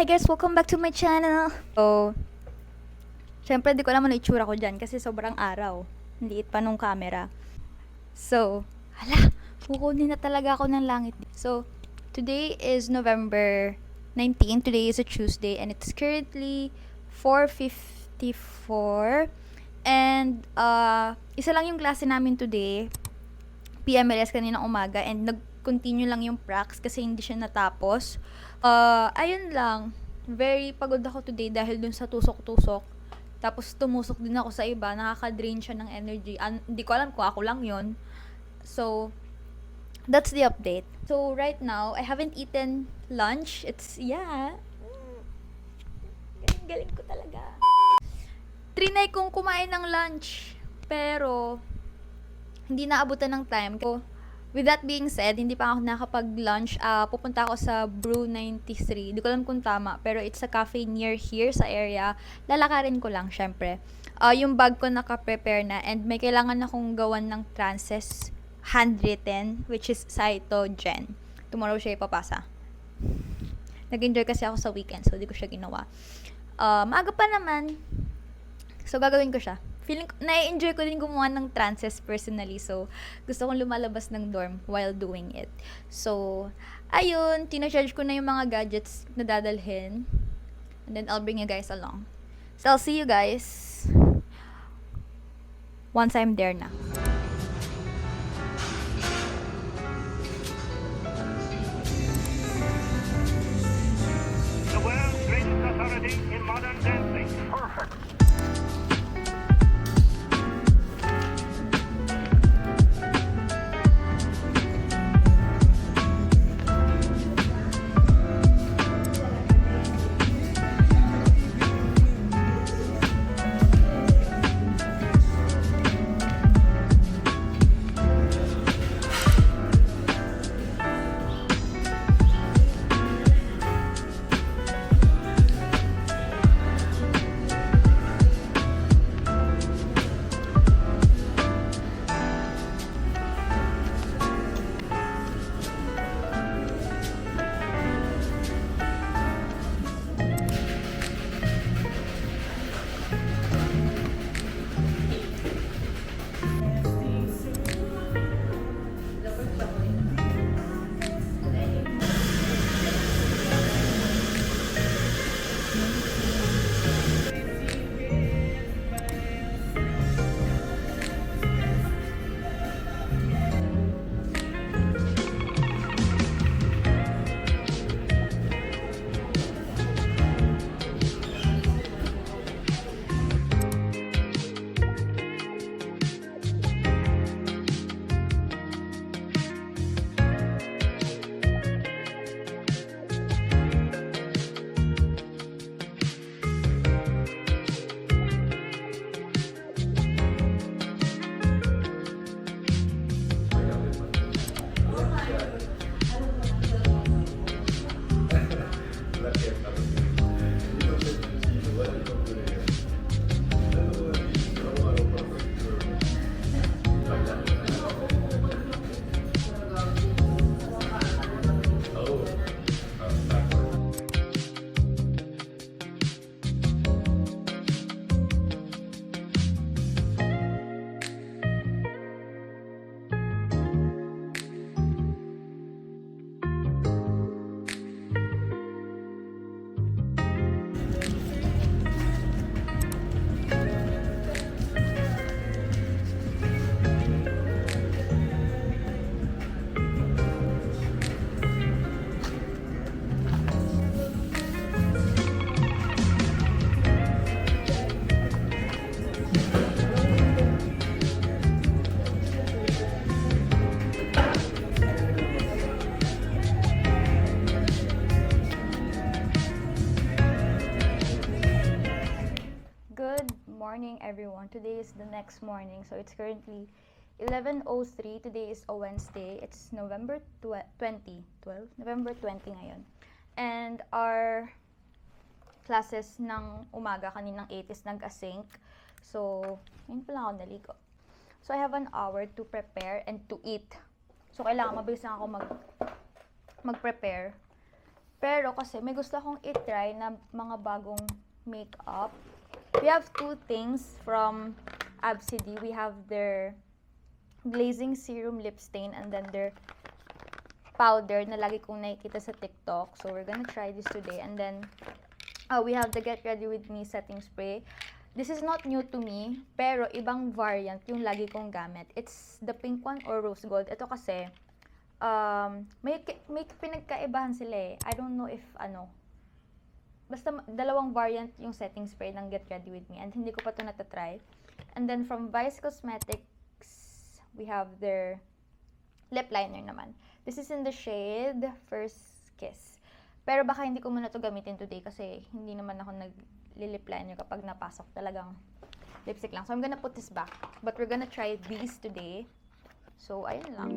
Hi guys, welcome back to my channel. So, syempre di ko alam ano itsura ko dyan kasi sobrang araw. Ang liit pa nung camera. So, kukunin na talaga ako ng langit. So, today is November 19. Today is a Tuesday and it's currently 4:54. And, isa lang yung klase namin today. PMLS kaninang umaga and nag-continue lang yung pracs kasi hindi siya natapos. Ayun lang. Very pagod ako today dahil dun sa tusok-tusok. Tapos tumusok din ako sa iba. Nakaka-drain siya ng energy. Hindi ko alam kung ako lang yon. So, that's the update. So, right now, I haven't eaten lunch. Galing ko talaga. Trinay kong kumain ng lunch. Pero, hindi naabutan ng time. So, with that being said, hindi pa ako nakapag-lunch. Pupunta ako sa Brew 93. Hindi ko alam kung tama, pero it's a cafe near here sa area. Lalakarin ko lang, syempre. Yung bag ko naka-prepare na and may kailangan akong gawan ng trances handwritten, which is Saito Gen. Tomorrow siya ipapasa. Nag-enjoy kasi ako sa weekend, so di ko siya ginawa. Maaga pa naman. So, gagawin ko siya. Na-enjoy ko din gumawa ng trances personally. So, gusto kong lumalabas ng dorm while doing it. So, ayun, tinacharge ko na yung mga gadgets na dadalhin. And then, I'll bring you guys along. So, I'll see you guys once I'm there na. The world's greatest authority in modern dancing. Perfect. Good morning, everyone. Today is the next morning, so it's currently 11:03. Today is a Wednesday. It's November 20, November 20 ngayon. And our classes ng umaga kaninang 8 is nag-async. So, ngayon pa lang ako naligo. So, I have an hour to prepare and to eat. So, kailangan mabilis lang ako mag-prepare. Pero kasi may gusto akong i-try na mga bagong makeup. We have two things from Absidy. We have their glazing serum lip stain and then their powder na lagi kong nakikita sa TikTok. So we're gonna try this today. And then we have the Get Ready With Me setting spray. This is not new to me, pero ibang variant yung lagi kong gamit. It's the pink one or rose gold. Ito kasi, may pinagkaibahan sila eh. I don't know if basta dalawang variant yung setting spray ng Get Ready With Me and hindi ko pa ito natatry. And then from Vice Cosmetics, we have their lip liner naman. This is in the shade First Kiss. Pero baka hindi ko muna ito gamitin today kasi hindi naman ako nag-lip liner kapag napasok talagang lipstick lang. So I'm gonna put this back. But we're gonna try these today. So ayun lang.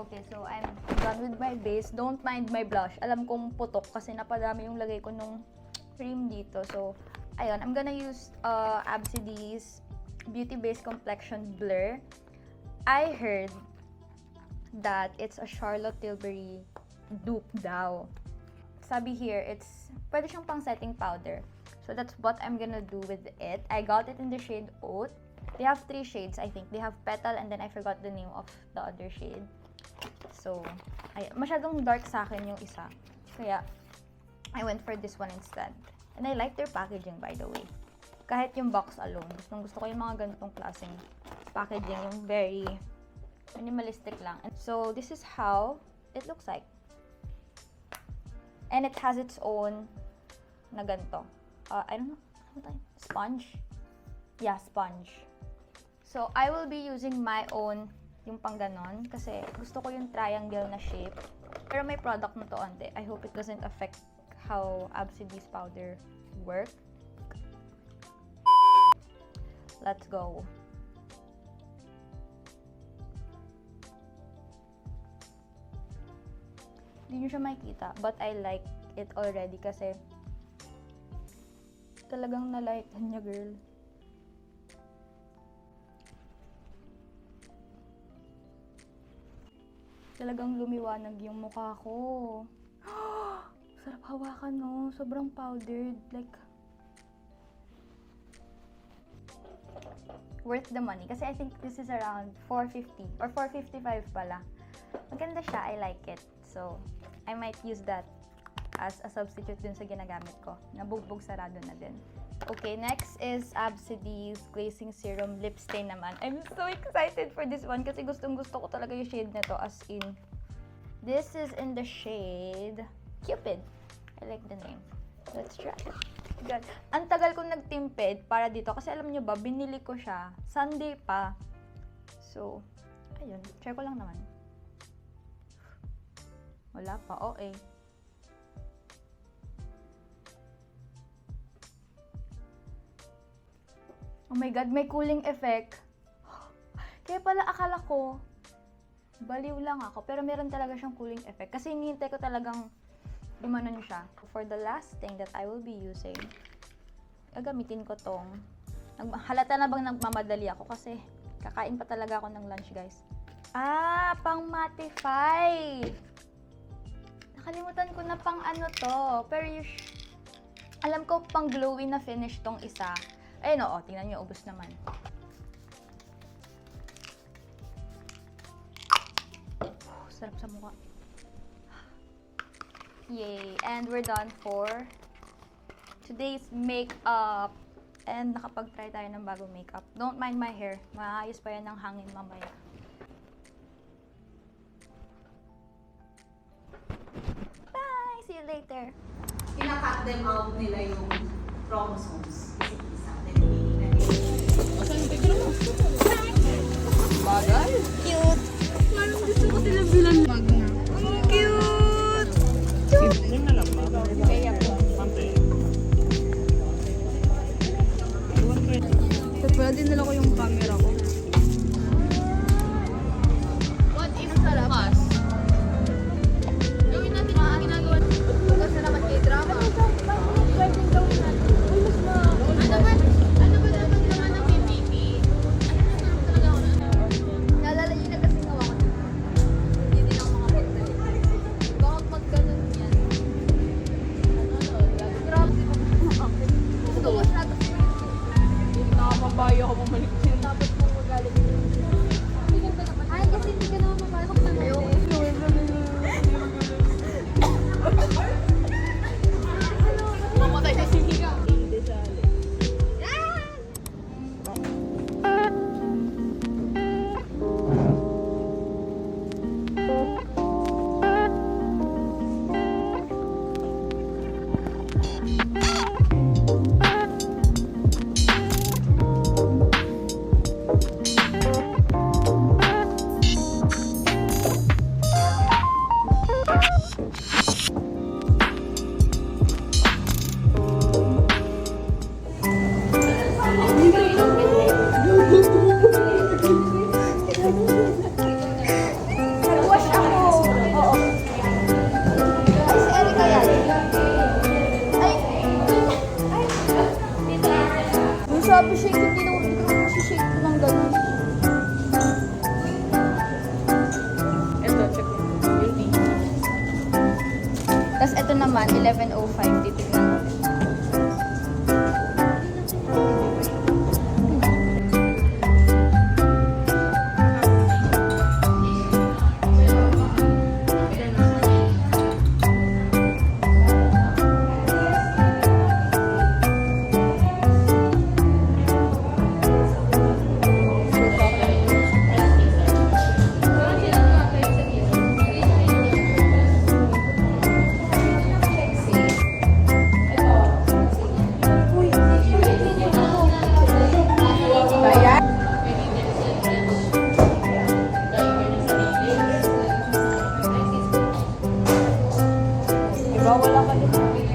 Okay, so I'm done with my base. Don't mind my blush. Alam kong putok kasi napadami yung lagay ko nung cream dito. So, ayun. I'm gonna use Absidy's Beauty Base Complexion Blur. I heard that it's a Charlotte Tilbury dupe daw. Sabi here, pwede siyang pang setting powder. So, that's what I'm gonna do with it. I got it in the shade Oat. They have 3 shades, I think. They have Petal and then I forgot the name of the other shade. So, masyadong dark sa akin yung isa. Kaya, I went for this one instead. And I like their packaging, by the way. Kahit yung box alone. Gusto ko yung mga ganitong klaseng packaging. Yung very minimalistic lang. And so, this is how it looks like. And it has its own na ganito. I don't know. Sponge? Yeah, sponge. So, I will be using my own yung pang ganon kasi gusto ko yung triangle na shape. Pero may product na to onte. I hope it doesn't affect how Absidy's powder work. Let's go. Hindi nyo siya makikita, but I like it already kasi talagang na-lighten niya, girl. Talagang lumiwanag yung mukha ko. Sarap hawakan, no? Sobrang powdered. Like, worth the money. Kasi I think this is around $4.50 or $4.55 pala. Maganda siya. I like it. So, I might use that as a substitute dun sa ginagamit ko. Nabugbog sarado na din. Okay, next is Absidy's Glazing Serum Lip Stain naman. I'm so excited for this one kasi gustong-gusto ko talaga yung shade na to, as in. This is in the shade Cupid. I like the name. Let's try. God. Ang tagal kong nagtimpid para dito kasi alam nyo ba, binili ko siya Sunday pa. So, ayun. Try ko lang naman. Wala pa. Okay. Oh my God, may cooling effect. Kaya pala akala ko, baliw lang ako. Pero meron talaga siyang cooling effect. Kasi hinihintay ko talagang imanon siya. For the last thing that I will be using, gagamitin ko tong, halata na bang nagmamadali ako kasi kakain pa talaga ako ng lunch, guys. Pang mattify. Nakalimutan ko na pang ano to. Pero alam ko pang glowy na finish tong isa. Ayun, oo, tingnan nyo, ubos naman. Sarap sa mukha. Yay! And we're done for today's makeup. And nakapag-try tayo ng bagong makeup. Don't mind my hair. Maayos pa yan ng hangin mamaya. Bye! See you later! Pinakat them out nila yung chromosomes. Isa-isa. Saan yung Bagay. Cute. Parang gusto ko sila bilang magna. Ang cute. Yun na lang, ma'am. Ante. So, pwede nila ko yung camera ko. What if sa labas? Gawin natin mga ginagawa. Kasi naman kay drama. Ano ba dapat naman ng PPP? Naalala niyo na kasi gawa ko. Hindi din ako makapagdali. Bakit magganon yan? Grabe ko. Gusto ko siya. Nakamabayo ako bumalik siya. Tapos mo magalit. Ay, kasi hindi ka naman mapasok sa ngayon. Mamatay na sinigaw. Wash ako. Oo. Ay, si Erica yan. Ay. Ay. Yung sabi shake, hindi naman shake ko ng ganun. Ito, check mo. Yung tea. Tapos ito naman, 11:05. Titignan natin. Diba, wala ka din.